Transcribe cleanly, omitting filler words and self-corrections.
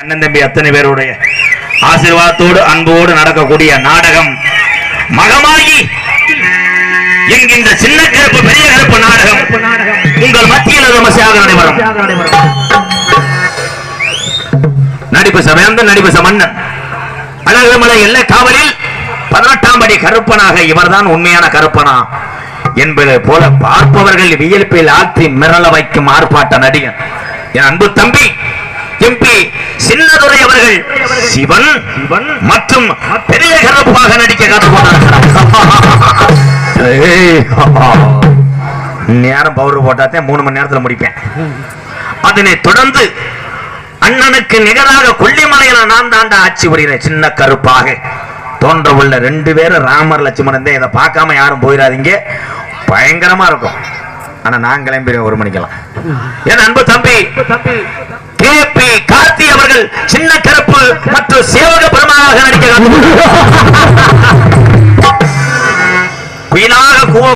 அண்ணன் தம்பி அத்தனை பேருடைய ஆசீர்வாதத்தோடு அன்போடு நடக்கக்கூடிய நாடகம் மகமாயி என்கின்ற சின்ன கருப்பு பெரிய கருப்பு நாடகம் உங்கள் மத்தியில் விமர்சையாக நடைபெறும். நடிப்பு சமயந்த நடிப்பு சமன்னன் அழகுமலை எல்லை காவலில் 18ஆம் படி கருப்பனாக இவர்தான் உண்மையான கருப்பனா என்பது போல பார்ப்பவர்கள் வியல்பில் ஆற்றி மிரள வைக்கும் ஆர்ப்பாட்ட நடிகன் என் அன்பு தம்பி எம்பி சின்னதுரை அவர்கள் சிவன் மற்றும் பெரிய கருப்பாக நடிக்க கற்றுக்கொண்டார். நேரம் பவுடர் போட்டாத்தே 3 மணி நேரத்தில் முடிப்பேன். அதனை தொடர்ந்து அண்ணனுக்கு நிகராக கொல்லிமலையில நான் தாண்டா ஆட்சி புரிகிறேன் சின்ன கருப்பாக தோன்ற உள்ள 2 பேரும் ராமர் லட்சுமணன். இதை பார்க்காம யாரும் போயிடாதீங்க, பயங்கரமா இருக்கும். ஆனா நான் கிளம்பி 1 மணிக்கெல்லாம் என் அன்பு தம்பி KP கார்த்தி அவர்கள் சின்ன கருப்பு மற்றும் சேவக பெருமாளாக நடிக்க